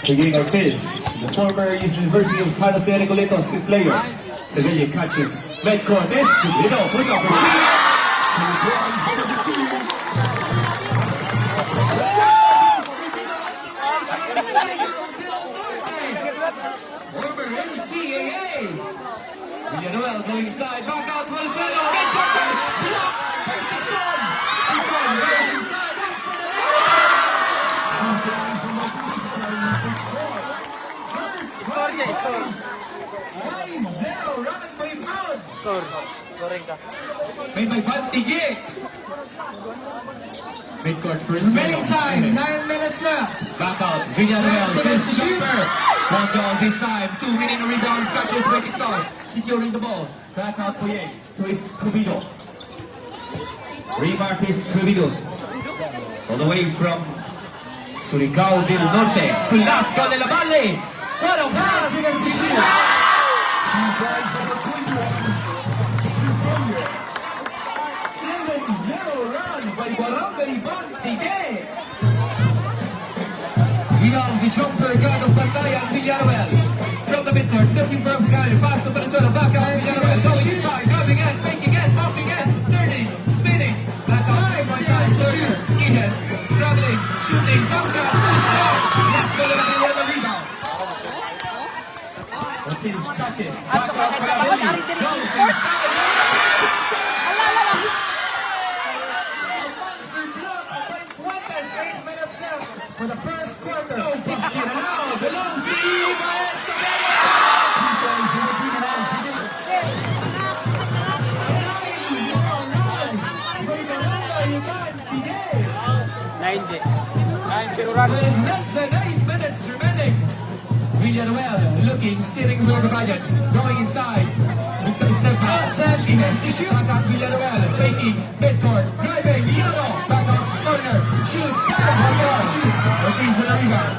Miguel Ortiz, the former University of San Jose Recoletos player. Sevilla catches midcourt. Escobedo puts off for former NCAA. Villanueva going inside, back out to Venezuela. Red jumper, block, break the sun. The sun goes inside, up to the net. Two guys in the position are in big shot. First points. 5-0, running by Brown. Made by Bantigi. Midcourt first. Remaining time, 9 minutes left. Back out, Villanueva, Seconds to shoot. jumper. One goal this time, 2 minutes rebound, catches waiting side, securing the ball. Back out Puye to Escobedo. Rebound Escobedo. All the way from Surigao del Norte to Lasco de la Valle. What a 10 pass! seconds to shoot. Two guys on the quick one. Sevilla. 7-0 run by Barangay Bantige. We have the jumper guard of Pantayan, Villanueva. From the midcourt, looking for a guy. Pass to Venezuela, back out. Villanueva, going inside, driving in, faking in, bumping in, turning, spinning. Back out, 5 seconds to shoot. Ihes, struggling, shooting, no shot, no stop. Let's go to the Villanueva rebound. Ortiz touches, back out, Caraballo, goes inside. A monster block by Fuentes. 8 minutes left for the first quarter. No basket allowed. The long three by Escobedo. Two guys in the big round. 9-0 by Barangay Bantige. 9-0 run. With less than 8 minutes remaining. Villanueva looking, steering for the Brian, going inside. Victor step out. 10 seconds to shoot. Back out Villanueva, faking, midcourt, driving, Yano, back out, corner, shoots, 5 seconds to shoot. Ortiz on the rebound.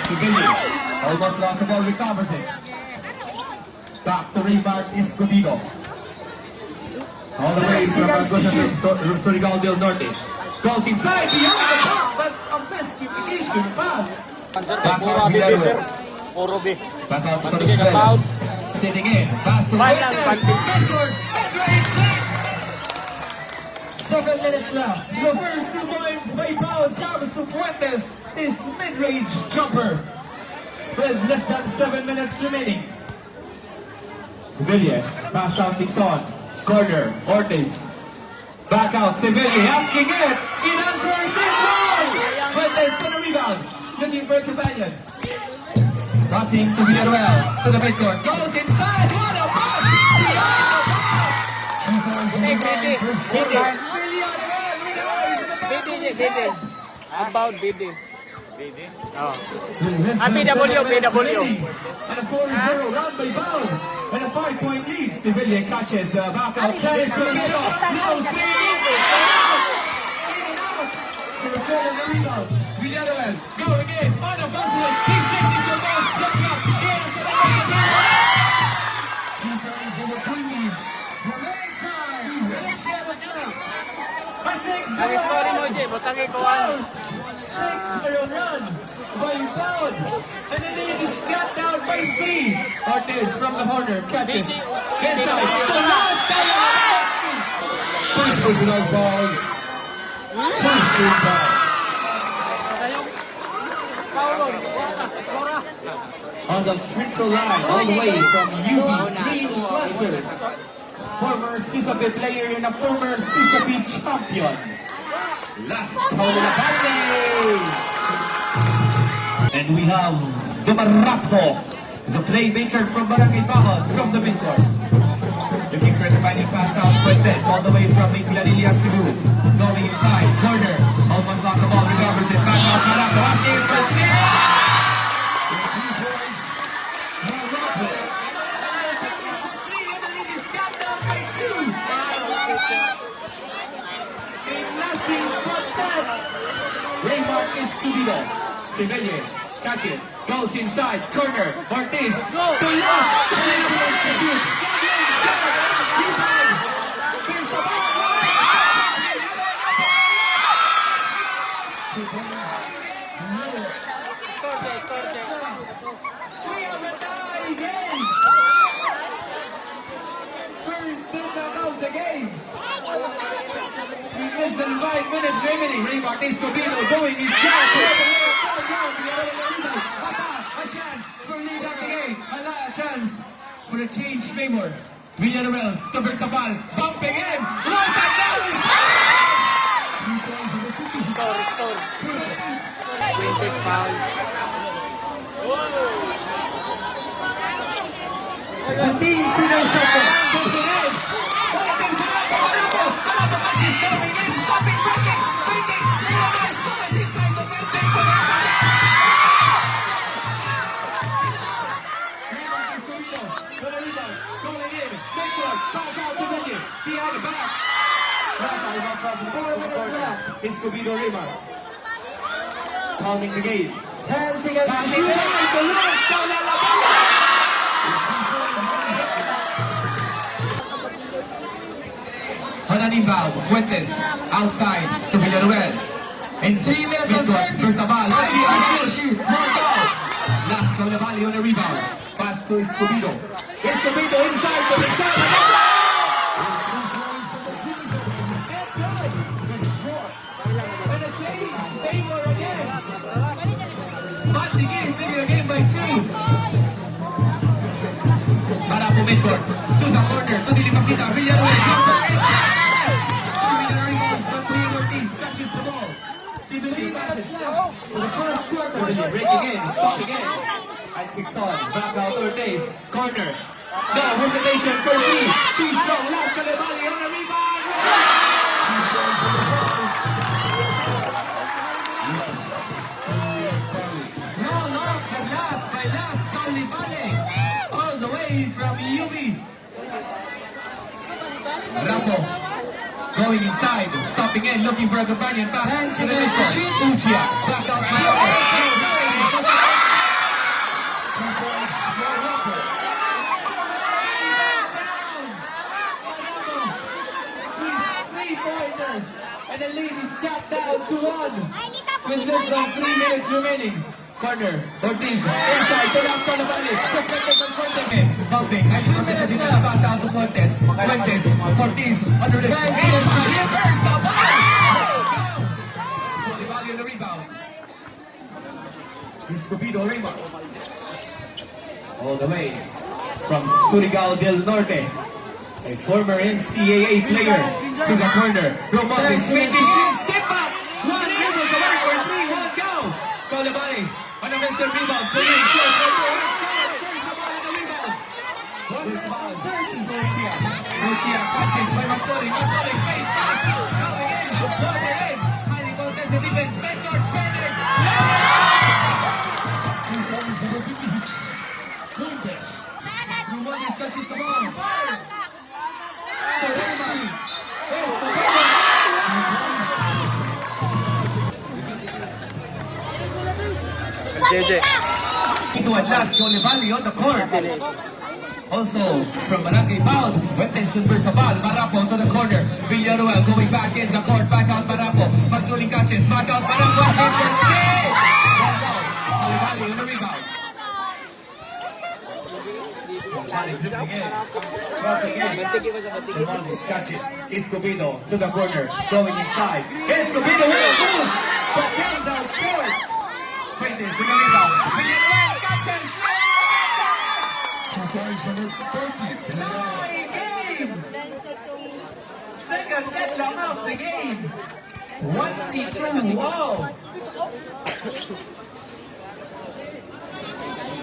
Sevilla almost lost the ball, recovers it. Back to rebound, Escobedo. All the way 6 seconds to from Surigao del Norte. Goes inside, behind the box, but a miscommunication pass. Back Puro out B, sir. Villanueva. Puro B. Back out for the Pantigil ang foul. sitting in, pass to Final, Fuentes, Pantigil. midcourt, mid-range, check. 7 minutes left. The first 2 points by Pau comes to Fuentes, his mid-range jumper. With less than 7 minutes remaining. Sevilla, pass out Dixon, corner, Ortiz. Back out, Sevilla, asking it, in answers it, goal! Fuentes to the rebound, looking for a companion. Passing to Villanueva, to the midcourt, goes inside, what a pass! Behind the back! 2 points on the line for Villanueva, Villanueva is in the back of his head. About BD. Oh. Less than BW, 7 minutes BW. remaining. And a 4-0 run by Bound. And a 5-point lead. Civilian catches back out. 10 seconds shot. No, 3. In and out. So the score on the rebound. Villanueva going in. On the first one. His signature ball. Jump up. Yes, and that's the 2 points in the queen. Remaining time, 6 minutes left. A 6-0 Ang story mo, Jay. Butangin ko ang... 6-0 run by Bound. And the lead is cut down by 3. Ortiz from the corner catches. Inside. To last. First personal foul. First team foul. On the free throw line, all the way from UV Green Lancers. Former CISAFI player and a former CISAFI champion. Last foul in the valley. And we have Dumarapo, the playmaker from Barangay Bahod, from the midcourt. Looking for the binding pass out for this, all the way from Inglaria, Cebu. Going inside, corner, almost lost the ball, recovers it, back out, Marapo, asking for this. 2 points. Marapo. And the lead is cut down by 2. And nothing but that. Raymond Escobedo, Sevilla catches, goes inside, corner, Ortiz, to last, 10 seconds to shoot, shot, rebound, here's the ball, 5 minutes remaining. Raymar Escobedo doing his job. A chance for lead up the game. A chance for a change favor. Villanueva to Versabal. Bumping in. Right back down. 2 points on the cookies. Restore. Curtis. Quintes foul. 15 seconds shot clock. Goes it in. Marabo catches coming in. Stopping, breaking, faking. Ilamas. Tomas inside the Fuentes. Raymar Escobedo. For the rebound. Going in. Victor. Pass out to William. Behind the back. 4 minutes left. Escobedo Raymar. Calming the game. 10 seconds to Passing shoot. side. The last down on the ball. On an inbound, Fuentes outside to Villanueva. And 3 minutes and 30. Versabal, 5 Haji seconds to Ashil, shoot. Mondo. Last Cavalli on the rebound. Pass to Escobedo. Escobedo inside to Mixana. 2 points on the cookies. That's good. Big shot. And a change. Favor again. Mandig is leading the game by 2. Marabo midcourt. To the corner. To the Limakita. Villanueva jumper. Catches the ball. 3 minutes passes. left for the first quarter. Breaking in, stopping in. At 6 on, back out Ortiz. Corner. No hesitation for me. Too strong. Last Cavalli on the rebound. 2 points on the ball. Yes. No love, but last by last Cavalli. All the way from UV. Rambo. Going inside, stopping in, looking for a companion pass. 10 to the seconds to midcourt. shoot. Uchia, back out. 2 points. More Rapper. Three-pointer, and the lead is cut down to 1. With less than 3 minutes remaining. Corner, Ortiz, inside, to last Cavalli. Deflected by Fuentes. Bumping, I see minutes left. Pass out to Fuentes. Fuentes, Ortiz, under the Guys, let's shoot. Cavalli on the rebound. Escobedo Raymar. All the way from Surigao del Norte. A former NCAA player to the corner. Romantic finish. Step back. 1 dribbles away for 3. 1 go. Cavalli on the offensive rebound. Pulling shots right there. His shot. There's the ball on the rebound. 1 minute and 30. Lucia catches by Maxoli. Maxoli fake pass. Coming in. Corner in. Highly contested defense. Mentor spinning. 2 points on the cookies. Curtis. Romantic catches the ball. 5. JJ. Ito at last, Cavalli on the court. Also, from Barangay Pounds, Fuentes and Versabal, Marapo to the corner. Villanueva going back in the court, back out Marapo. Magsuling catches, back out Marapo. Cavalli on the rebound. Cavalli dribbling in, crossing in. Romantic catches, Escobedo to the corner, going inside. Escobedo with a move, but hands out short. Fuentes in the rebound. Villanueva catches. 2 points on the 30. Tie game! Second deadlock of the game. 1-2. Wow!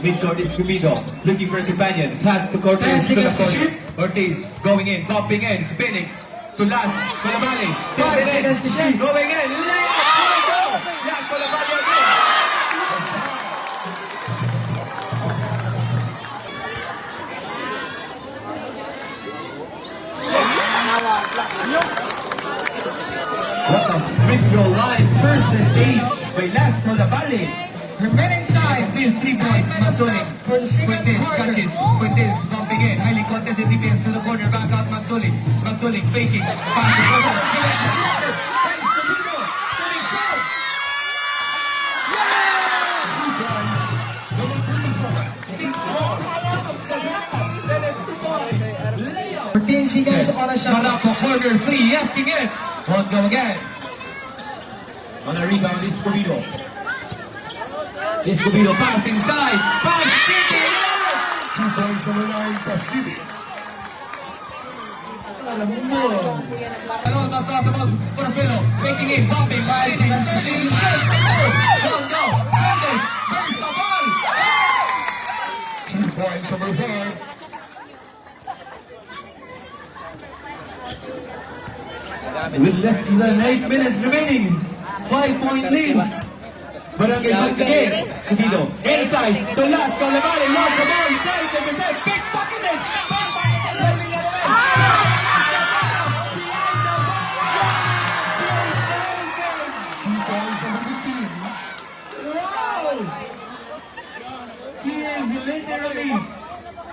Midcourt Escobedo looking for a companion. Pass to Cortez 10 to the seconds to corner. shoot. Ortiz going in, bumping in, spinning to last Cavalli. 5 seconds to shoot. Going in, layup, go! Last Cavalli again. What a free-throw line percentage by Las Cavalli. Remaining time. Please 3 points. 5 minutes Masonic. left for the second Fuentes quarter. catches. Fuentes bumping in. Highly contested defense to the corner. Back out Maxoli. Maxoli faking. Pass to Fuentes. Escobedo. Coming south. 2 points. Number 37. Big shot. The Gnats. 7-point. Layup. 14 seconds on a shot. Marapo corner 3. Asking it. Won't go again. On a rebound, Escobedo. Escobedo pass inside. Pass, Kitty, yes! 2 points on the line, Pasquini. Alon, pass off the ball for the swallow. Taking it, bumping, 5 seconds to shoot. Shoots, one go. Santos, there's the ball. 2 points on the line. With less than 8 minutes remaining, 5-point lead. Barangay Magdagay, Escobedo, inside, to last, Calamari, lost the ball, tries to intercept, pickpocketed, pickpocketed by Villanueva. Behind the ball, 2 points on the team. wow! He is literally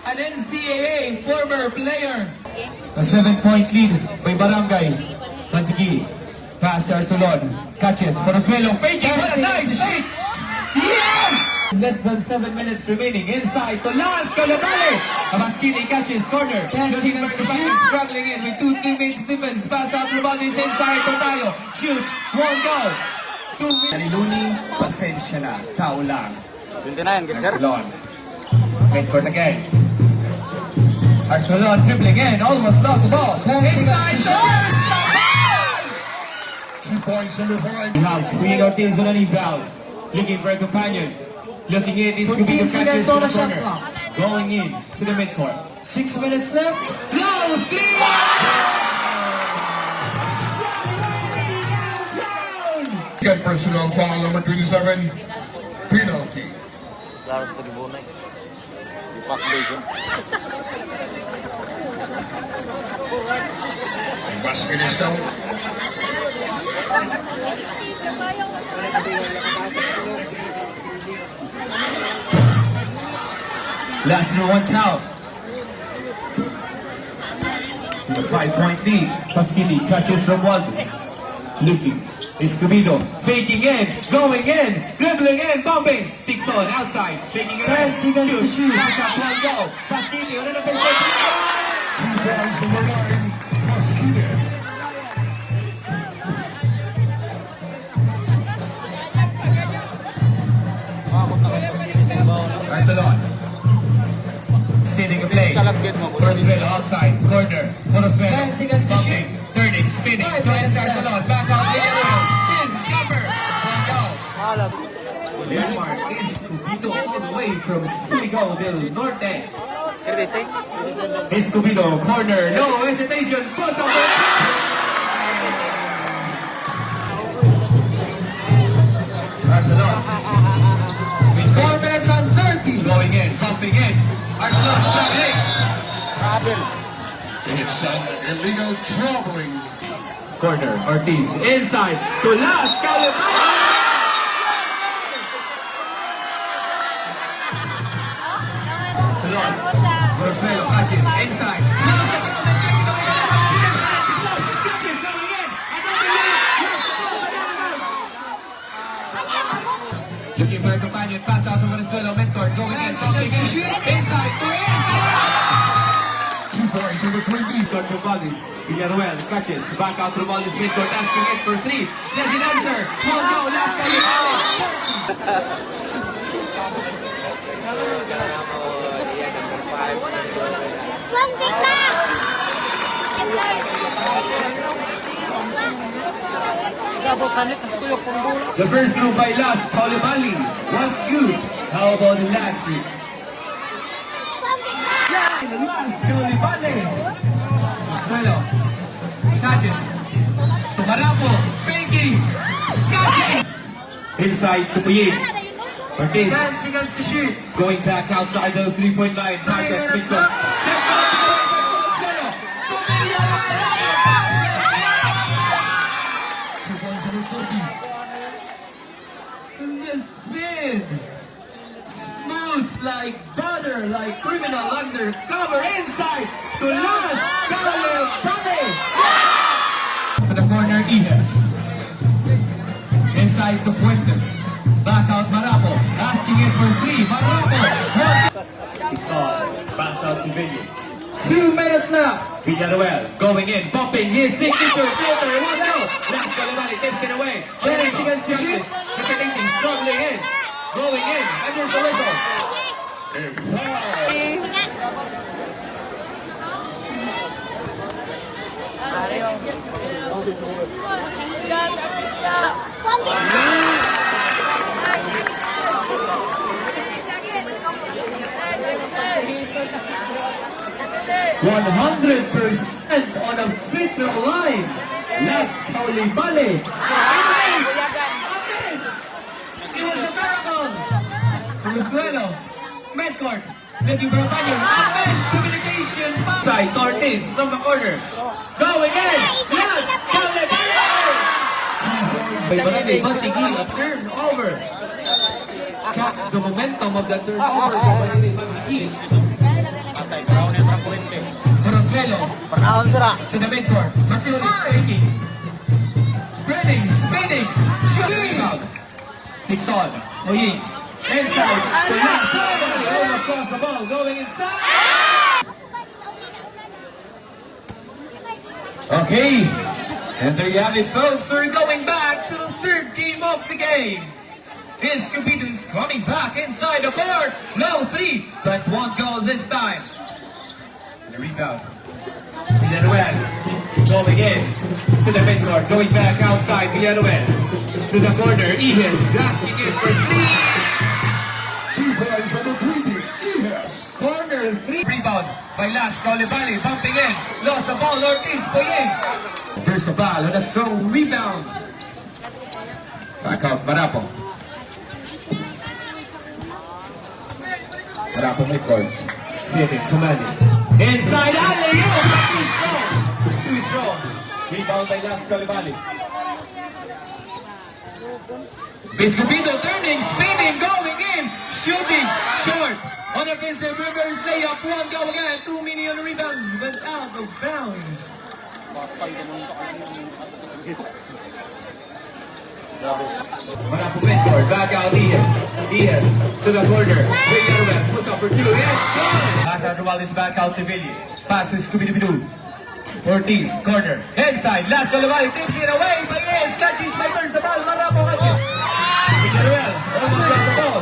an NCAA former player. A 7-point lead by Barangay Magdagay. Pass Arcelon, catches for Oswelo, faking, what a nice shot! Yes! Less than 7 minutes remaining, inside to last, Calabale! Abaskini catches, corner. Dancing Looking as for to the shoot. back, struggling in with 2 teammates defense. Pass out the ball is inside, Totayo shoots, 1 goal. 2 minutes. Aliluni, pasensya na, tao lang. 29, good sir. Arcelon, midcourt again. Arcelon dribbling in, almost lost the ball. Dancing as Inside, to shoot. Torres, the ball! 2 points on the line. We have Queen Ortiz on an inbound. Looking for a companion. Looking in, is 14 Escobedo catches seconds to on the the shot corner. clock. Going in to the midcourt. 6 minutes left. Low 3! From way downtown! Get personal foul number 27. Penalty. Laro ko di bunay. Ipak Legion. Basket is down. Last in 1 count. With a 5-point lead. Pasquini catches from Waldes. Looking. Escobedo faking in, going in, dribbling in, bumping. Tixon outside, faking it. 10 seconds to shoot. Flash up, 1 goal. Pasquini on an offensive. 2 points on the line, Pasquini. Barcelona. Sitting a play. For Oswelo outside. Corner. For Oswelo. 10 seconds to Bumping, shoot. turning, spinning. 5 Tries minutes left. Barcelona. Back out. Villarreal. His jumper. 1 goal. Landmark Escobedo all the way from Surigao del Norte. 36. Escobedo, corner, no hesitation, buzz up the Barcelona. 4 minutes and 30. Going in, bumping in. Arcelon struggling. It's an illegal troubling. Corner, Ortiz, inside, to last, Calamari! Arcelon, Roswell catches, inside, lost the ball, and getting away with the ball, inside, Tixon, catches, going in, another leg, lost the ball, another bounce. Looking for a companion, pass out to Venezuela, midcourt, going in, bumping in, inside, to inside! 2 points on the 20. Got Romualdez, Villarreal catches, back out Romualdez midcourt, asking it for 3. Doesn't answer. 1 goal, last time. The first throw by Las Coulibaly was good. How about the last three? Las Coulibaly. Suelo. Catches. To Marapo. Faking. Catches. Inside to Puyin. 10 Ortiz seconds to shoot. going back outside the 3-point line. Target minutes midcourt. left. Back out to the right back to Suelo. To Villarreal. 2 points on the 30. The spin. Smooth like butter, like criminal undercover inside to Las Coulibaly. To the corner, Ihes. Inside to Fuentes. Back out Marapo. Asking it for 3. Marapo. Tixon. Pass out Civilian. 2 minutes left. Villanuel going in, bumping his signature filter. 1-0. Last Calabali tips it away. 10 seconds to shoot. Hesitating, struggling in. Going in. And there's the whistle. %100% on a free throw line. Last Calabali. A miss! It was a miracle. Rosuelo. Midcourt. Looking for a banyan. A miss! Communication. Side Ortiz from the corner. Going in. Last Calabali. May barangay Batigi. A turnover. Catch the momentum of the turnover for barangay Batigi. Patay, brown yung trampolite. Rosuelo. Panahon sira. To the midcourt. Taking. Turning, spinning, shooting. Dixon, Oying, inside, the last shot. Almost lost the ball, going inside. Okay, and there you have it, folks. We're going back to the third game of the game. Escobedo is coming back inside the court. No three, but one goal this time. And the rebound. Villanuel going in to the midcourt, going back outside. Villanuel to the corner. Ihes asking it for three. 2 points on the 20. Ihes. Corner three. Rebound by Las Calabali, bumping in. Lost the ball. Ortiz Boying. Versabal on a strong rebound. Back out Marapo. Marapo midcourt. Sitting, commanding. Inside alley. Too strong. Too strong. Rebound by Las Calabali. Escobedo turning, spinning, going in, shooting, short. On offensive reverse layup, one go again. 2 million rebounds, but out of bounds. Marapo midcourt, back out Ihes. Ihes to the corner. Villanuel puts up for two. It's gone. Pass out Romualdez back out Sevilla. Pass to Scooby-Doo. Ortiz, corner, inside, Las Calabali tips it away by Ihes. Catches by Versabal. Marapo catches. Villanuel almost lost the ball.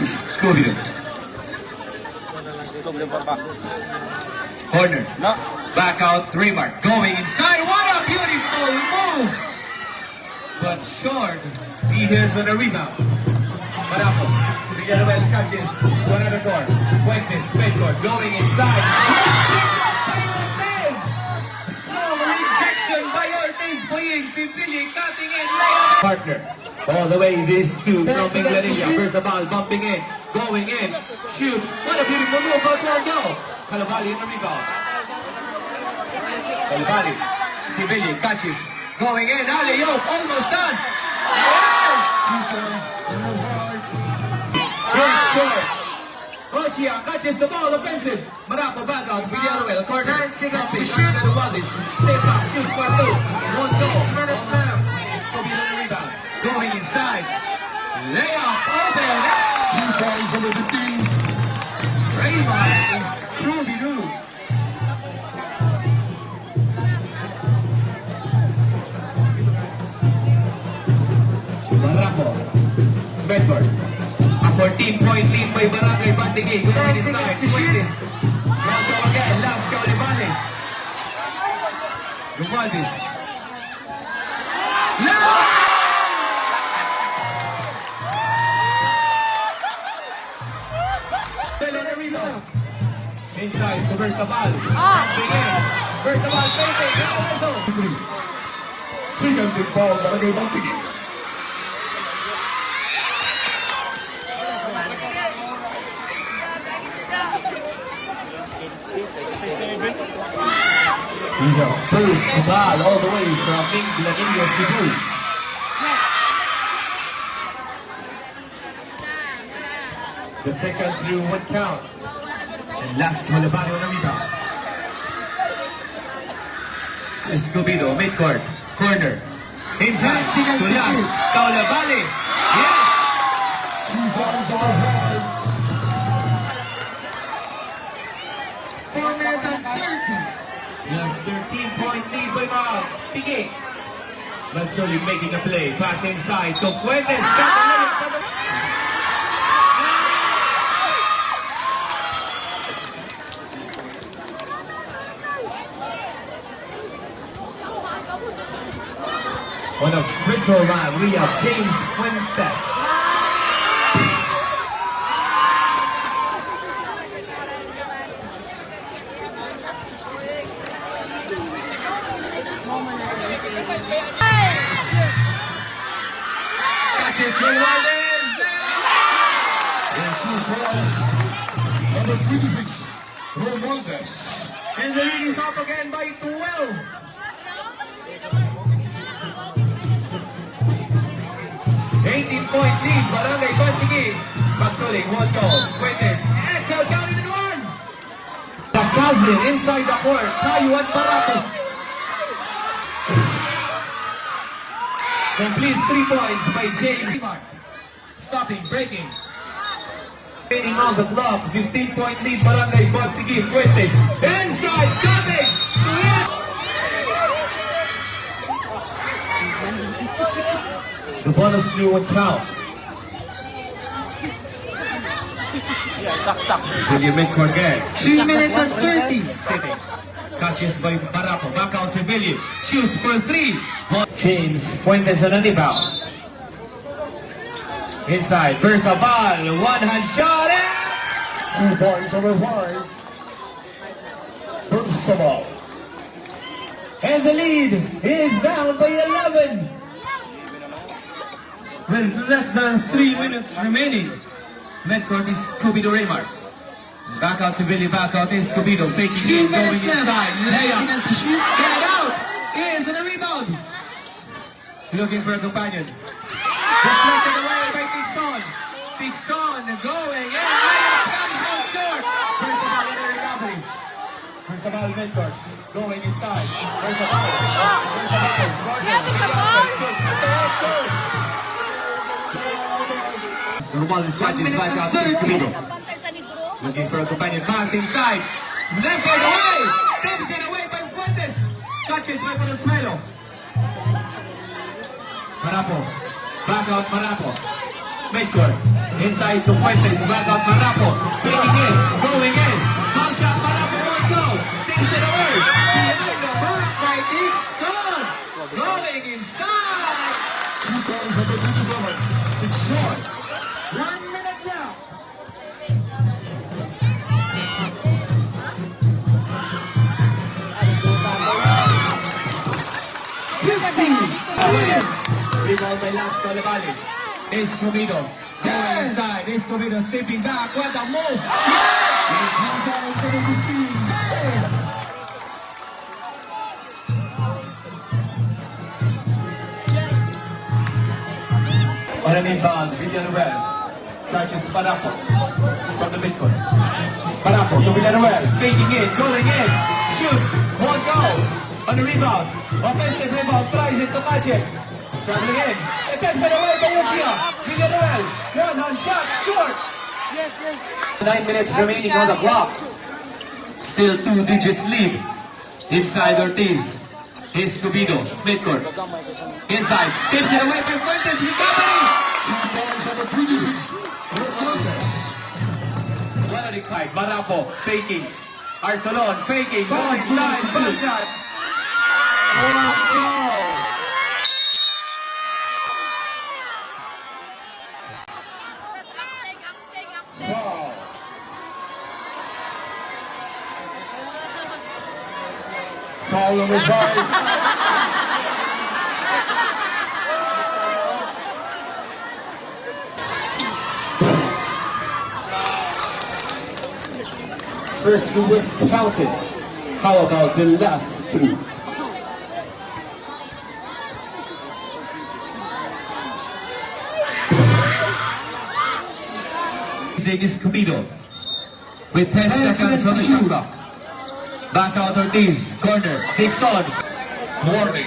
Scooby-Doo. Doble por back. Corner. No. Back out, Raymart going inside. What a beautiful move! But short. He hears on a rebound. Marapo. Villanuel catches to another court. Fuentes, midcourt, going inside. Rejection by Ortiz! Strong rejection by Ortiz. Boying, Sevilla cutting in. Layup. Partner. All the way, these two from Inglaterra. Versabal bumping in, going in, shoots. What a beautiful move, but one go. Calabali in the rebound. Calabali, Sevilla catches, going in, alley-oop, almost done. Yes! 2 points on the right. Good short. Ochia catches the ball, offensive. Marapo back out, Villanuel, corner. 9 seconds to shoot. Step back, shoots for two. One goal. 6 minutes left. Scooby on the rebound. Going inside. Layup, open. 2 points on the 15. Raymond is Scooby-Doo. Marapo. Bedford. A 14-point lead by Barangay Batigi. Going 10 inside. seconds to shoot. Now go again. Last go Libani. Romualdez. Last! Inside to Versabal. Pumping in. Versabal painting. Now 3. Second tip ball, Barangay Batigi. Versabal all the way from Inglaterra, Cebu. The second through one count. And last Kalabali on the rebound. Escobedo, midcourt, corner. Inside, 10 seconds to to last. shoot. Kalabali. Yes! 2 points on the board. 4 minutes and 30. Yes, 13-point lead by Bob. Piggy. Magsoli making a play. Pass inside to Fuentes. Got the layup for the... On a free throw line, we have James Fuentes. Catches Romualdez. And 2 points. Number 26, Romualdez. And the lead is up again by 12. 18-point lead, Barangay Bantigi. Magsuling, one goal. Fuentes, Excel counting in one. The cousin inside the court, Taiwan Barato. Complete 3 points by James. Stopping, breaking. Gaining on the block, 15-point lead, Barangay Bantigi. Fuentes, inside, coming to his. The bonus to and count. Yeah, sak-sak. William midcourt again. 2 minutes and 30. Sitting. Catches by Barapo. Back out Civilian. Shoots for 3. James Fuentes on a rebound. Inside. Versa ball. One hand shot. 2 points on the board. Bursabal. And the lead is down by 11. With less than 3 minutes remaining. Midcourt is Escobedo Raymar. Back out Civilian. Back out Escobedo. Faking 2 in. Going minutes left. inside. 9 Layup. seconds to shoot. Get it out! Is on a rebound. Looking for a companion. Deflected away by Tixon. Tixon going and layup comes out short. First of all, in the recovery. First of all, midcourt. Going inside. First of all. First of all. Corner. Let's go. Romualdez catches back out to Escobedo. Looking for a companion pass inside. Left for the way. Tips it away by Fuentes. Catches by Panosmelo. Marapo. Back out Marapo. Midcourt. Inside to Fuentes. Back out Marapo. Faking in. Going in. Bounce shot. Marapo won't go. Tips it away. Behind the back by Dixon. Going inside. 2 points on the 27, it's short. 1 minute left. Rebound by Las Calabali. Escobedo. Going inside. Escobedo stepping back. What a move. And 2 points on the 15. On an inbound, Villanueva catches Parapo from the midcourt. Parapo to Villanueva, faking in, going in, shoots, one goal. On the rebound, offensive rebound, tries it to Kache. Struggling in, attempts it away by Uchia. Villanueva, one hand shot, short. 9 minutes remaining on the clock. Still 2 digits lead. Inside Ortiz. Escobedo, midcourt. Inside, tips it away by Fuentes, recovery! 2 points on the 26, Romualdez. One on the climb, Marapo, faking. Arcelon, faking, 5 going seconds to inside, shoot. shot. One goal! Foul. Foul number 5. First two was counted. How about the last three? His name is Escobedo. with 10 10 seconds on the seconds to shot shoot. clock. Back out Ortiz, corner, kicks on. Warning.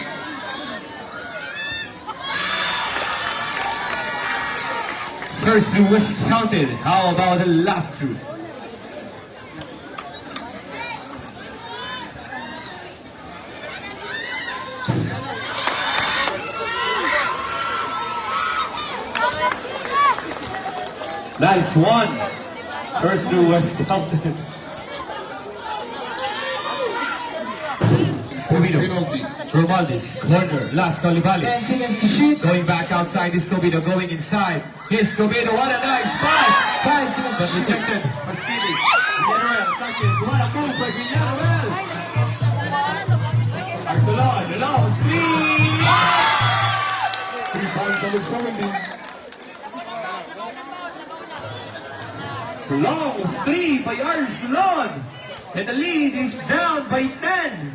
First through was counted. How about the last through? Nice one. First through was counted. Escobedo, Penalty. Romualdez, corner, last 10 Calibali. seconds to shoot. Going back outside, Escobedo going inside. Escobedo, what a nice pass! 5 seconds to But shoot. rejected. Maskili. Villanueva touches. What a move by Villanueva! Arcelon, allows 3! 3 points over 70. Long 3 by Arcelon! And the lead is down by 10!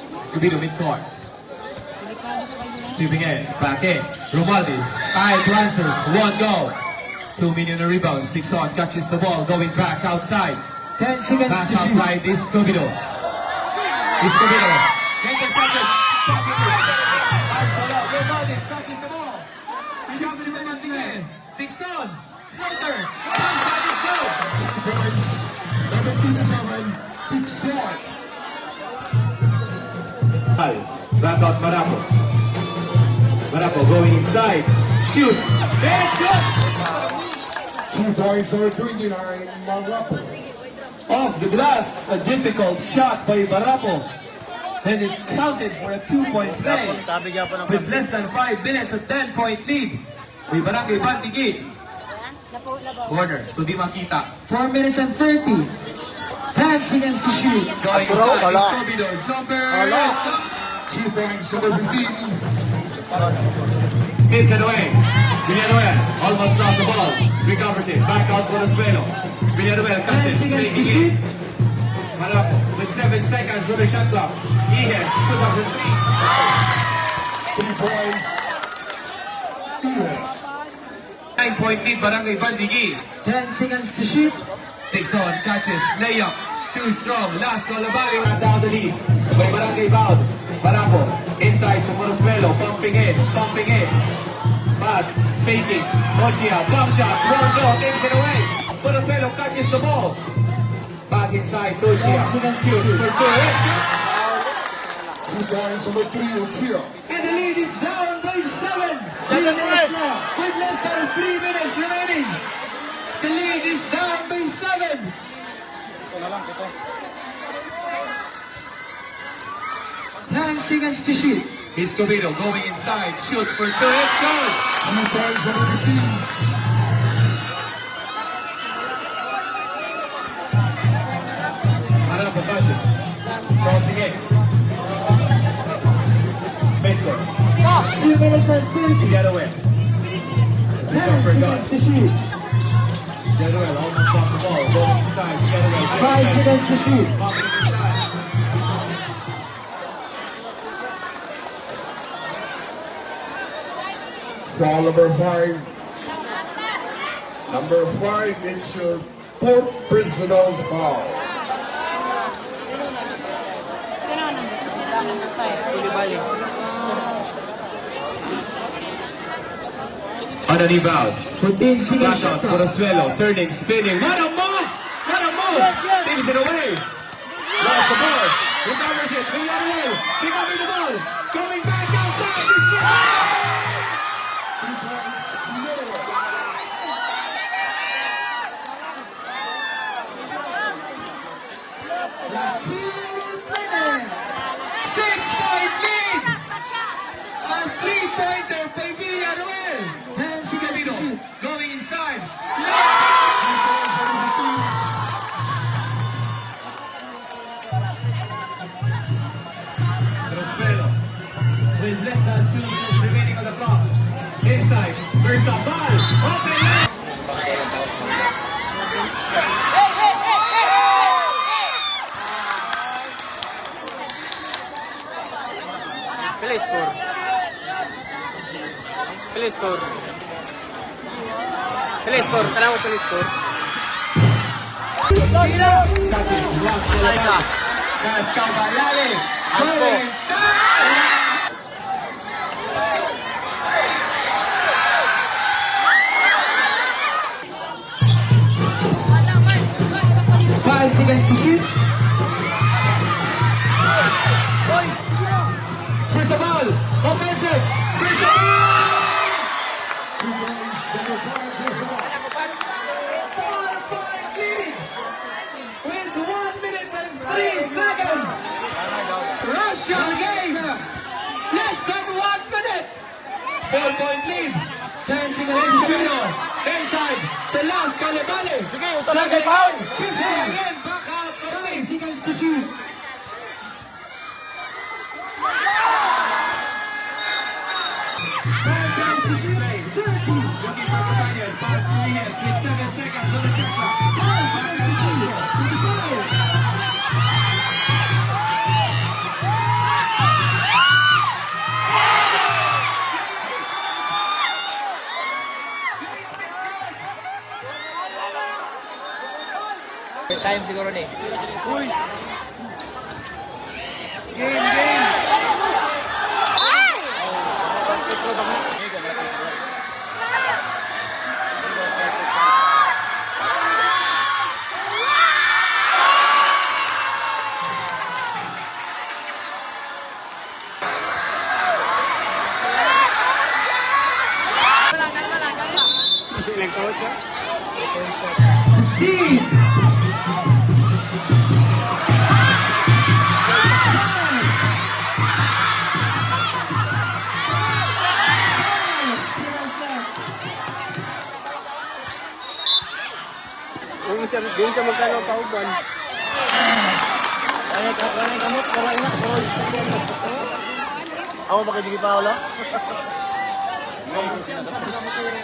Scooby-Doo mid-court. Stepping in, back in. Romualdez, eye to answers. 1 goal. 2 million rebounds. Sticks on, catches the ball, going back outside. 10 seconds Back to shoot. outside is Scooby-Doo. Escobedo. Intercepted. Back in. Arcelon, Romualdez catches the ball. 6 seconds left. Dixon, floater. One shot is good. 2 points. Number 27, Dixon. Back out Marapo. Marapo going inside. Shoots. It's good. 2 points over 29, Marapo. Off the glass. A difficult shot by Marapo. And it counted for a 2-point play. Tabigyan po ng With less than 5 minutes, a 10-point lead. May Barangay Bandigi. Corner to Di Makita. 4 minutes and 30. 10 seconds to shoot. Going Bro, inside. wala. Escobedo. Jumper. Wala. It's good. 2 points over 15. Takes it away. Villanueva almost lost the ball. Recovers it. Back out for the Suelo. Villanueva 10 catches. seconds to Making shoot. it. Marapo with 7 seconds on the shot clock. Ihes puts up the 3 points. Yes. 9-point lead Barangay Bandigi. 10 seconds to shoot. Takes on, catches, layup. Too strong. Last call Labari. Down the lead. By Barangay Baud. Marapo inside to Forzuelo. Pumping in. Pass. Faking. Mochia. Bomb shot. Rondo takes it away. Forzuelo catches the ball. Pass inside. Mochia. 10 seconds to Shoots shoot. for 2. Let's go. 2 points over 3, Ochia. And the lead is down by 7. 3 Second minutes point. left. With less than 3 minutes remaining. The lead is down by 7. 10 seconds to shoot. Escobedo going inside. Shoots for 2. It's good. 2 points over 15. Marapo touches. Crossing it. Midcourt. 2 minutes and 30. Villanueva. 10 seconds to shoot. Villanueva almost lost the ball. Going inside. Villanueva. 5 seconds to shoot. Popping inside. Foul number 5. Number 5, it's your 4th personal foul. Sino ang number 5? Kulibali. Underneath Baud. 14 seconds Back shot out for clock. the Suelo. Turning, spinning. What a move! What a move! Takes it away. Lost the ball. Recovers it. Villanueva. Recovering the ball. Going back outside. This 3 points, Villanueva. Last 2 minutes. 6-point lead. A 3-pointer by Villanueva. 10 seconds to shoot. Going inside. 3 points over 15. Rosfello with less than 2 minutes remaining on the clock. Inside. Versabal. Open up. Play score. Play score. Telescore, tanong mo telescore. Catches, lost the leg. Gascal Balali. Going inside. 5 seconds to shoot. Where's the ball? Offensive. Where's the ball? Two guys, center guard, there's the ball. 4-point lead. With 1 minute and 3 seconds. Russia game. Less than 1 minute. 4-point lead. 10 seconds to shoot. Benjumino. Inside. The last Kalibali. Sige, yung talaga foul. 15 again. Back out. 5 seconds to shoot. 10 seconds to shoot. 30. Looking for companion. Pass 3 hits with 7 seconds on the shot clock. 5 seconds to shoot. 25. Time siguro ni. Uy! Ilang coach, 15. Doon siya magkano pauban. Ay, kamot, pero ina, ako ba kayo pa wala?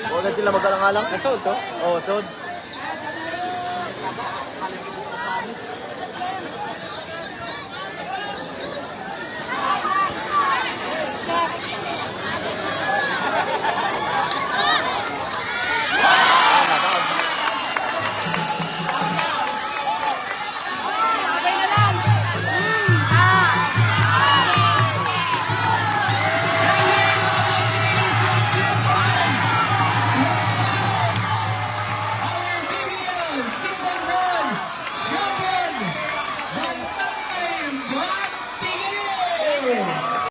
Huwag sila magkalang-alang. Nasod to? Oo, sod.